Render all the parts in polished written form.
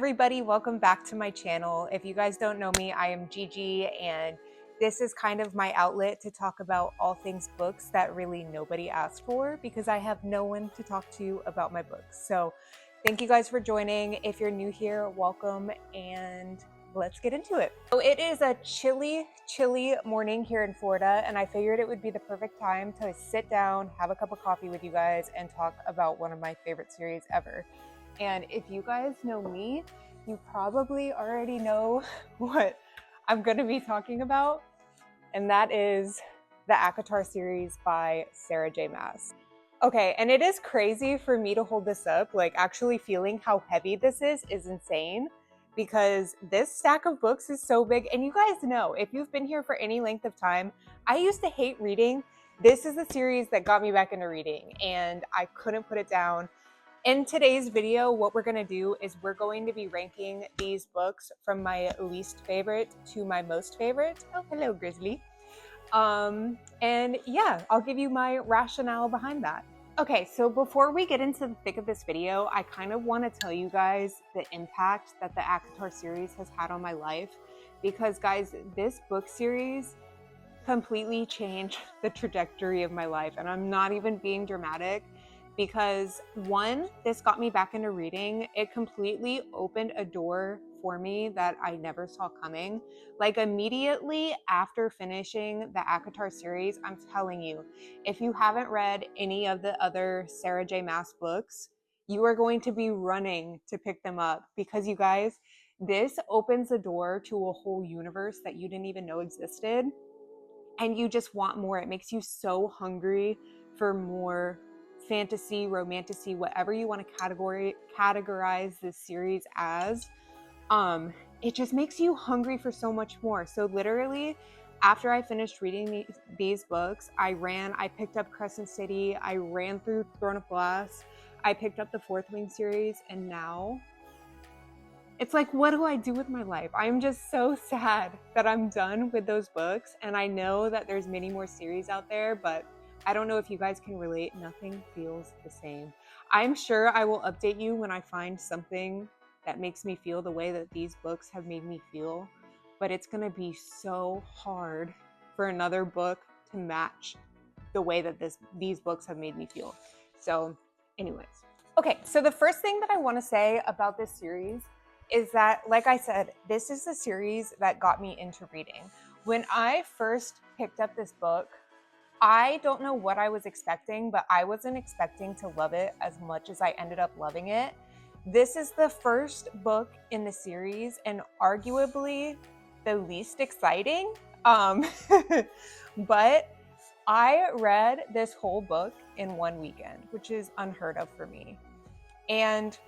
everybody, welcome back to my channel. If you guys don't know me, I am Gigi, and this is kind of my outlet to talk about all things books that really nobody asked for because I have no one to talk to about my books. So thank you guys for joining. If you're new here, welcome, and let's get into it. So it is a chilly morning here in Florida, and I figured it would be the perfect time to sit down, have a cup of coffee with you guys, and talk about one of my favorite series ever. And if you guys know me, you probably already know what I'm going to be talking about, and that is the ACOTAR series by Sarah J. Maas. Okay, and it is crazy for me to hold this up, like actually feeling how heavy this is insane, because this stack of books is so big. And you guys know, if you've been here for any length of time, I used to hate reading. This is a series that got me back into reading, and I couldn't put it down. In today's video, what we're going to do is we're going to be ranking these books from my least favorite to my most favorite. Oh, hello, Grizzly. And yeah, I'll give you my rationale behind that. Okay, so before we get into the thick of this video, I kind of want to tell you guys the impact that the ACOTAR series has had on my life, because guys, this book series completely changed the trajectory of my life, and I'm not even being dramatic. Because one, this got me back into reading. It completely opened a door for me that I never saw coming. Like immediately after finishing the ACOTAR series, I'm telling you, if you haven't read any of the other Sarah J. Maas books, you are going to be running to pick them up, because you guys, this opens the door to a whole universe that you didn't even know existed. And you just want more. It makes you so hungry for more fantasy, romantasy, whatever you want to categorize this series as. It just makes you hungry for so much more. So literally, after I finished reading these books, I picked up Crescent City, I ran through Throne of Glass, I picked up the Fourth Wing series, and now it's like, what do I do with my life? I'm just so sad that I'm done with those books. And I know that there's many more series out there, but I don't know if you guys can relate. Nothing feels the same. I'm sure I will update you when I find something that makes me feel the way that these books have made me feel. But it's going to be so hard for another book to match the way that these books have made me feel. So anyways. Okay, so the first thing that I want to say about this series is that, like I said, this is the series that got me into reading. When I first picked up this book, I don't know what I was expecting, but I wasn't expecting to love it as much as I ended up loving it. This is the first book in the series and arguably the least exciting. But I read this whole book in one weekend, which is unheard of for me. And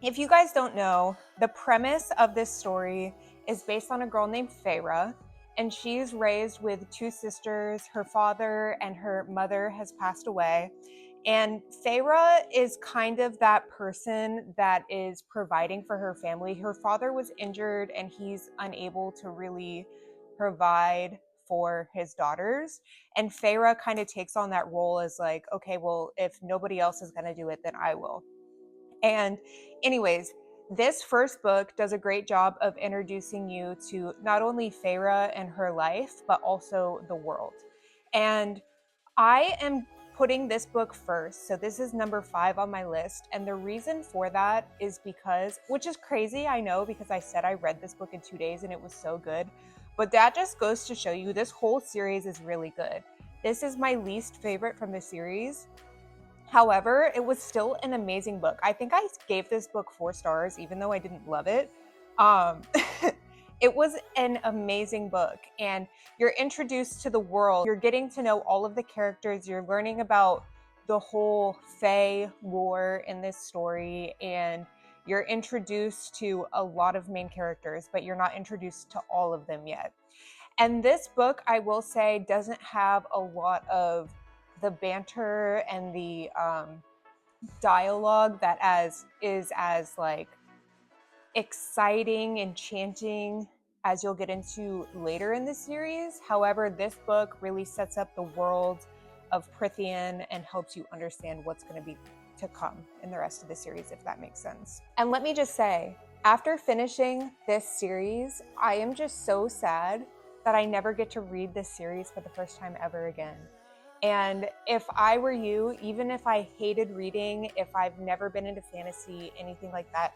if you guys don't know, the premise of this story is based on a girl named Feyre, and she's raised with two sisters. Her father and her mother has passed away. And Feyre is kind of that person that is providing for her family. Her father was injured and he's unable to really provide for his daughters. And Feyre kind of takes on that role as like, okay, well, if nobody else is going to do it, then I will. And anyways, this first book does a great job of introducing you to not only Feyre and her life, but also the world. And I am putting this book first. So this is number 5 on my list. And the reason for that is because, which is crazy, I know, because I said I read this book in 2 days and it was so good. But that just goes to show you this whole series is really good. This is my least favorite from the series. However, it was still an amazing book. I think I gave this book 4 stars, even though I didn't love it. It was an amazing book, and you're introduced to the world. You're getting to know all of the characters. You're learning about the whole Fae lore in this story, and you're introduced to a lot of main characters, but you're not introduced to all of them yet. And this book, I will say, doesn't have a lot of the banter and the dialogue that is as like exciting, enchanting as you'll get into later in the series. However, this book really sets up the world of Prithian and helps you understand what's going to be to come in the rest of the series, if that makes sense. And let me just say, After finishing this series, I am just so sad that I never get to read this series for the first time ever again. And if I were you, even if I hated reading, if I've never been into fantasy, anything like that,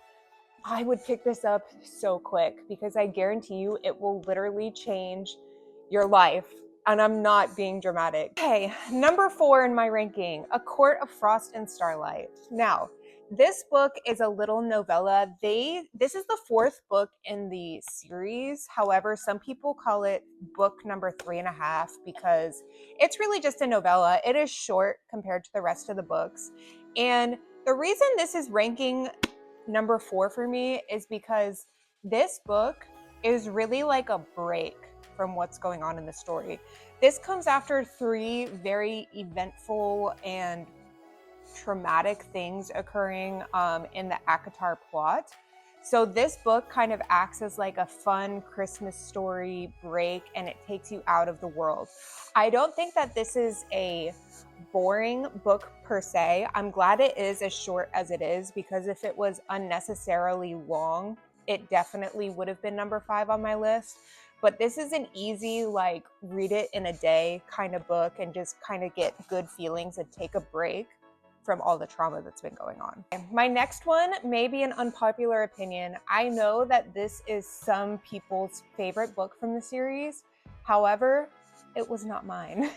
I would pick this up so quick because I guarantee you it will literally change your life. And I'm not being dramatic. Okay, number 4 in my ranking, A Court of Frost and Starlight. Now, this book is a little novella. This is the 4th book in the series. However, some people call it book number 3.5 because it's really just a novella. It is short compared to the rest of the books. And the reason this is ranking number 4 for me is because this book is really like a break from what's going on in the story. This comes after 3 very eventful and traumatic things occurring in the ACOTAR plot. So this book kind of acts as like a fun Christmas story break, and it takes you out of the world. I don't think that this is a boring book per se. I'm glad it is as short as it is, because if it was unnecessarily long, it definitely would have been number 5 on my list. But this is an easy, like, read it in a day kind of book and just kind of get good feelings and take a break from all the trauma that's been going on. My next one may be an unpopular opinion. I know that this is some people's favorite book from the series. However, it was not mine.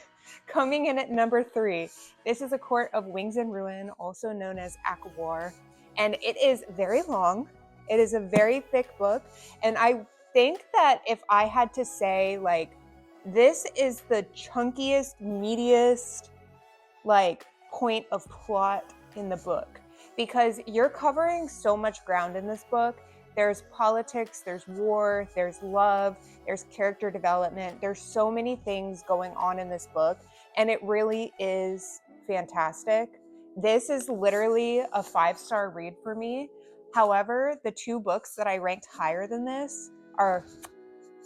Coming in at number 3, this is A Court of Wings and Ruin, also known as ACOTAR, and it is very long. It is a very thick book, and I think that if I had to say, like, this is the chunkiest, meatiest, like, point of plot in the book, because you're covering so much ground in this book. There's politics, there's war, there's love, there's character development. There's so many things going on in this book, and it really is fantastic. This is literally a 5-star read for me. However, the 2 books that I ranked higher than this are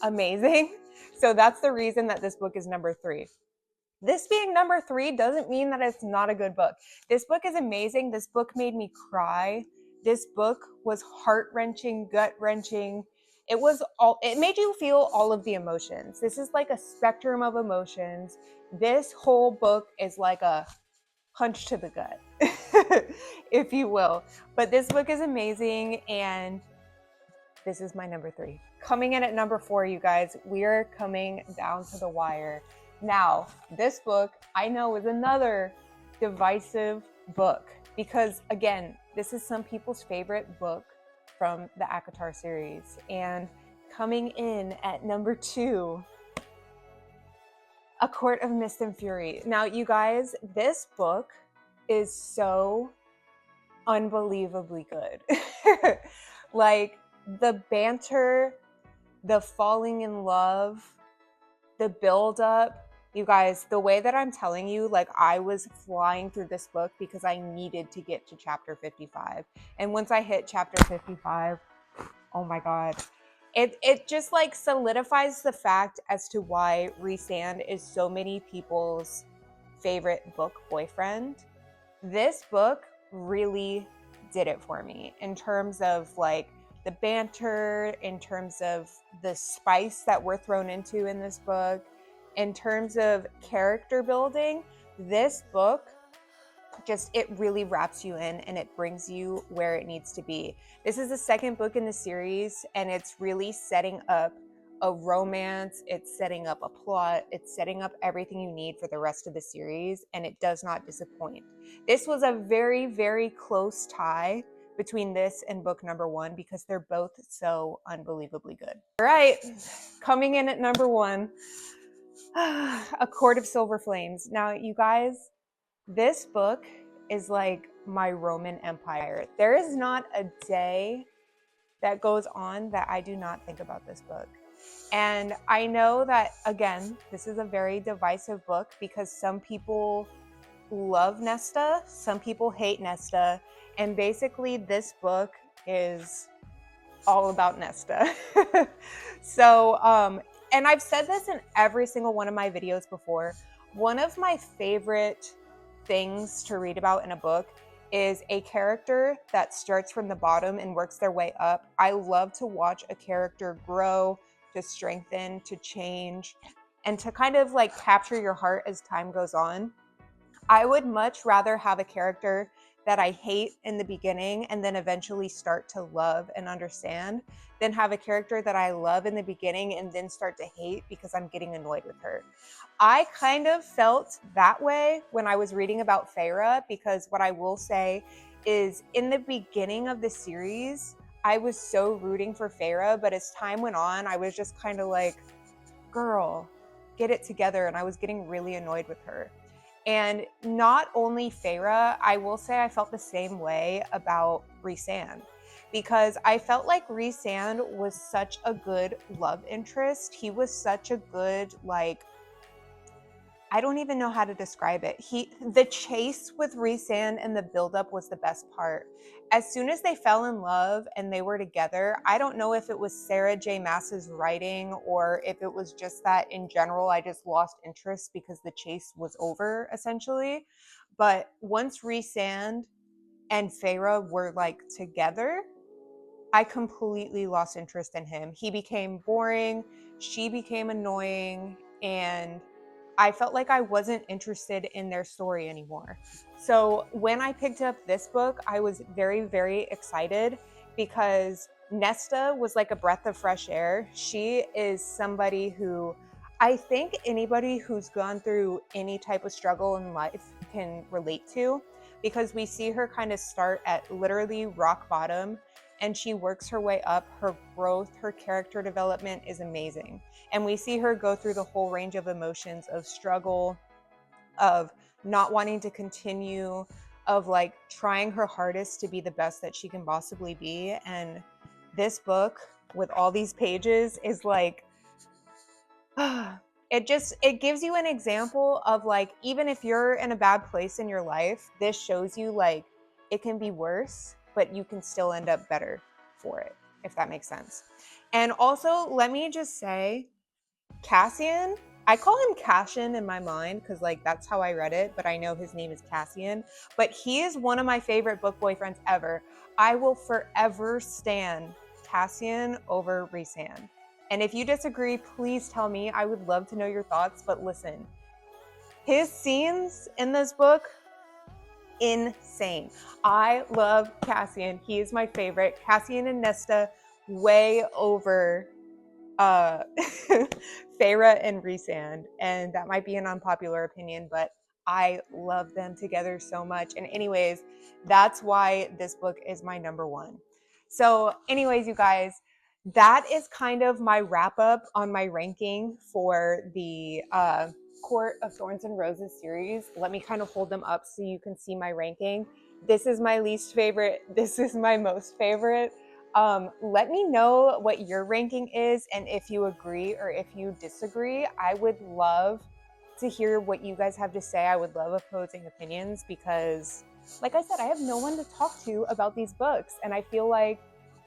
amazing. So that's the reason that this book is number 3. This being number 3 doesn't mean that it's not a good book. This book is amazing. This book made me cry. This book was heart-wrenching, gut-wrenching. It made you feel all of the emotions. This is like a spectrum of emotions. This whole book is like a punch to the gut, if you will. But this book is amazing, and this is my number 3. Coming in at number 4, you guys, we are coming down to the wire. Now, this book I know is another divisive book because, again, this is some people's favorite book from the ACOTAR series. And coming in at number 2, A Court of Mist and Fury. Now, you guys, this book is so unbelievably good. Like, the banter, the falling in love, the build up, you guys, the way that I'm telling you, like, I was flying through this book because I needed to get to chapter 55. And once I hit chapter 55, oh my God, it just like solidifies the fact as to why Rhysand is so many people's favorite book boyfriend. This book really did it for me in terms of like the banter, in terms of the spice that we're thrown into in this book, in terms of character building. This book it really wraps you in and it brings you where it needs to be. This is the 2nd book in the series, and it's really setting up a romance, it's setting up a plot, it's setting up everything you need for the rest of the series, and it does not disappoint. This was a very, very close tie between this and book number 1 because they're both so unbelievably good. All right, coming in at number 1, A Court of Silver Flames. Now, you guys, this book is like my Roman Empire. There is not a day that goes on that I do not think about this book. And I know that, again, this is a very divisive book because some people love Nesta, some people hate Nesta, and basically this book is all about Nesta. So, and I've said this in every single one of my videos before, one of my favorite things to read about in a book is a character that starts from the bottom and works their way up. I love to watch a character grow, to strengthen, to change, and to kind of like capture your heart as time goes on. I would much rather have a character that I hate in the beginning and then eventually start to love and understand than have a character that I love in the beginning and then start to hate because I'm getting annoyed with her. I kind of felt that way when I was reading about Feyre, because what I will say is in the beginning of the series, I was so rooting for Feyre, but as time went on, I was just kind of like, girl, get it together. And I was getting really annoyed with her. And not only Feyre, I will say I felt the same way about Rhysand, because I felt like Rhysand was such a good love interest. He was such a good, like, I don't even know how to describe it. The chase with Rhysand and the buildup was the best part. As soon as they fell in love and they were together, I don't know if it was Sarah J. Maas's writing or if it was just that in general, I just lost interest because the chase was over essentially. But once Rhysand and Feyre were like together, I completely lost interest in him. He became boring, she became annoying, and I felt like I wasn't interested in their story anymore. So when I picked up this book, I was very, very excited because Nesta was like a breath of fresh air. She is somebody who I think anybody who's gone through any type of struggle in life can relate to, because we see her kind of start at literally rock bottom and she works her way up. Her growth, her character development is amazing. And we see her go through the whole range of emotions of struggle, of not wanting to continue, of like trying her hardest to be the best that she can possibly be. And this book with all these pages is like, it gives you an example of like, even if you're in a bad place in your life, this shows you like it can be worse, but you can still end up better for it, if that makes sense. And also, let me just say, Cassian, I call him Cassian in my mind because like that's how I read it, but I know his name is Cassian. But he is one of my favorite book boyfriends ever. I will forever stand Cassian over Rhysand. And if you disagree, please tell me. I would love to know your thoughts. But listen, his scenes in this book, insane. I love Cassian. He is my favorite. Cassian and Nesta way over Feyre and Rhysand, and that might be an unpopular opinion, but I love them together so much. And anyways, that's why this book is my number one. So anyways, you guys, that is kind of my wrap up on my ranking for the Court of Thorns and Roses series. Let me kind of hold them up so you can see my ranking. This is my least favorite. This is my most favorite. Let me know what your ranking is and if you agree or if you disagree. I would love to hear what you guys have to say. I would love opposing opinions because, like I said, I have no one to talk to about these books, and I feel like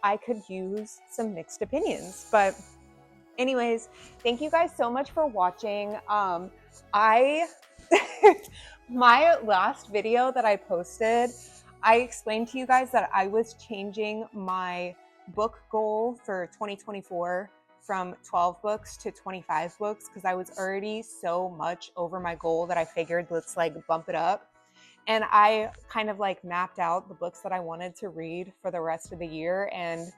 I could use some mixed opinions. But anyways, thank you guys so much for watching. My last video that I posted, I explained to you guys that I was changing my book goal for 2024 from 12 books to 25 books because I was already so much over my goal that I figured let's like bump it up. And I kind of like mapped out the books that I wanted to read for the rest of the year. And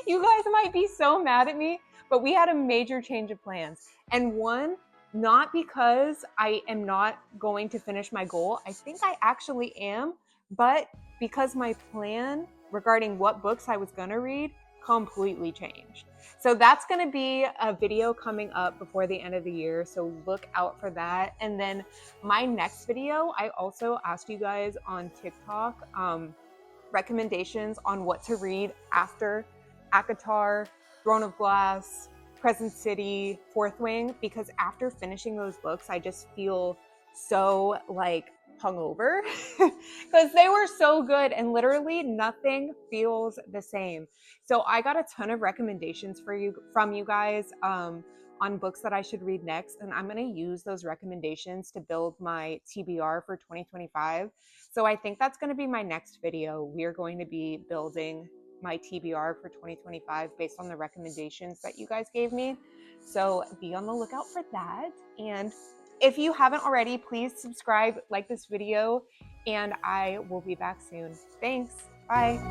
you guys might be so mad at me, but we had a major change of plans. And one, not because I am not going to finish my goal. I think I actually am, but because my plan regarding what books I was going to read completely changed. So that's going to be a video coming up before the end of the year. So look out for that. And then my next video, I also asked you guys on TikTok recommendations on what to read after ACOTAR, Throne of Glass, Crescent City, Fourth Wing, because after finishing those books, I just feel so like hungover because they were so good and literally nothing feels the same. So I got a ton of recommendations from you guys. on books that I should read next, and I'm going to use those recommendations to build my TBR for 2025. So I think that's going to be my next video. We are going to be building my TBR for 2025 based on the recommendations that you guys gave me. So be on the lookout for that. And if you haven't already, please subscribe, like this video, and I will be back soon. Thanks. Bye.